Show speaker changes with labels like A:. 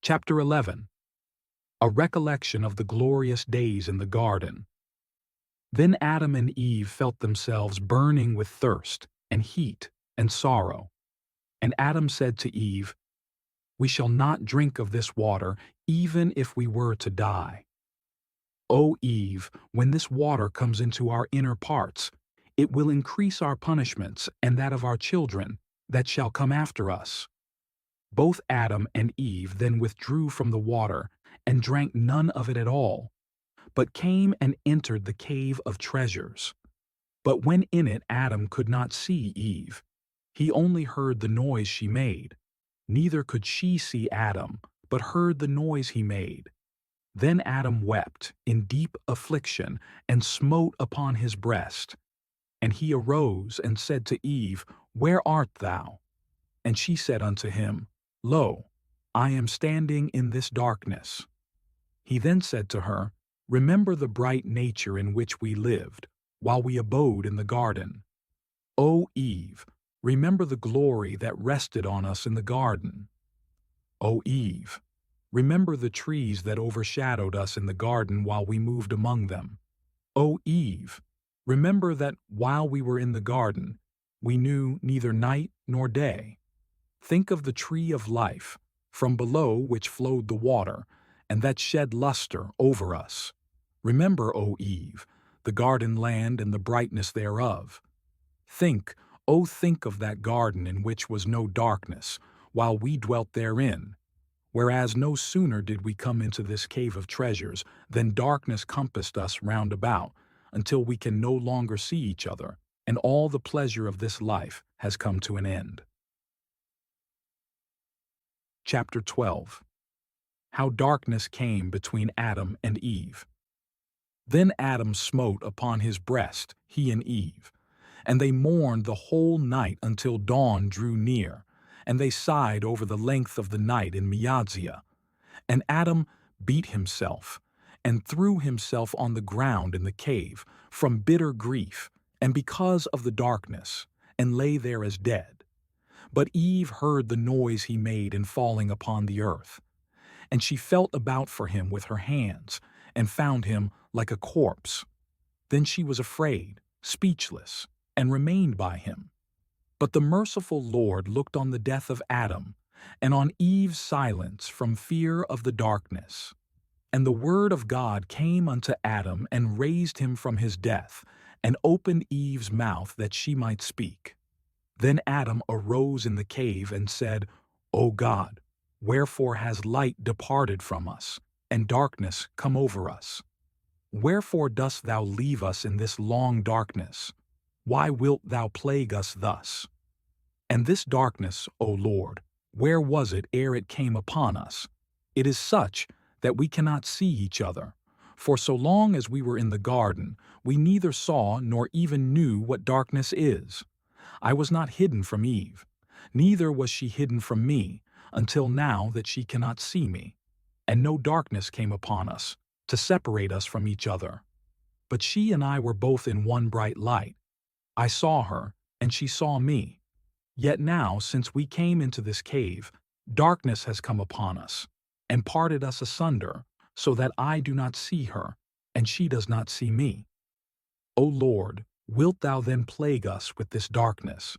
A: Chapter 11. A recollection of the glorious days in the garden. Then Adam and Eve felt themselves burning with thirst and heat and sorrow. And Adam said to Eve, "We shall not drink of this water, even if we were to die. O Eve, when this water comes into our inner parts, it will increase our punishments and that of our children that shall come after us." Both Adam and Eve then withdrew from the water and drank none of it at all, but came and entered the cave of treasures. But when in it Adam could not see Eve. He only heard the noise she made. Neither could she see Adam, but heard the noise he made. Then Adam wept in deep affliction and smote upon his breast. And he arose and said to Eve, "Where art thou?" And she said unto him, "Lo, I am standing in this darkness." He then said to her, "Remember the bright nature in which we lived, while we abode in the garden. O Eve, remember the glory that rested on us in the garden. O Eve, remember the trees that overshadowed us in the garden while we moved among them. O Eve, remember that while we were in the garden, we knew neither night nor day. Think of the tree of life, from below which flowed the water, and that shed luster over us. Remember, O Eve, the garden land and the brightness thereof. Think, O think of that garden in which was no darkness, while we dwelt therein. Whereas no sooner did we come into this cave of treasures than darkness compassed us round about, until we can no longer see each other, and all the pleasure of this life has come to an end." Chapter 12. How darkness came between Adam and Eve. Then Adam smote upon his breast, he and Eve, and they mourned the whole night until dawn drew near, and they sighed over the length of the night in Miyadzia. And Adam beat himself, and threw himself on the ground in the cave, from bitter grief, and because of the darkness, and lay there as dead. But Eve heard the noise he made in falling upon the earth. And she felt about for him with her hands, and found him like a corpse. Then she was afraid, speechless, and remained by him. But the merciful Lord looked on the death of Adam, and on Eve's silence from fear of the darkness. And the word of God came unto Adam, and raised him from his death, and opened Eve's mouth that she might speak. Then Adam arose in the cave and said, "O God, wherefore has light departed from us, and darkness come over us? Wherefore dost thou leave us in this long darkness? Why wilt thou plague us thus? And this darkness, O Lord, where was it ere it came upon us? It is such that we cannot see each other. For so long as we were in the garden, we neither saw nor even knew what darkness is. I was not hidden from Eve, neither was she hidden from me, until now that she cannot see me. And no darkness came upon us, to separate us from each other. But she and I were both in one bright light. I saw her, and she saw me. Yet now, since we came into this cave, darkness has come upon us, and parted us asunder, so that I do not see her, and she does not see me. O Lord, wilt thou then plague us with this darkness,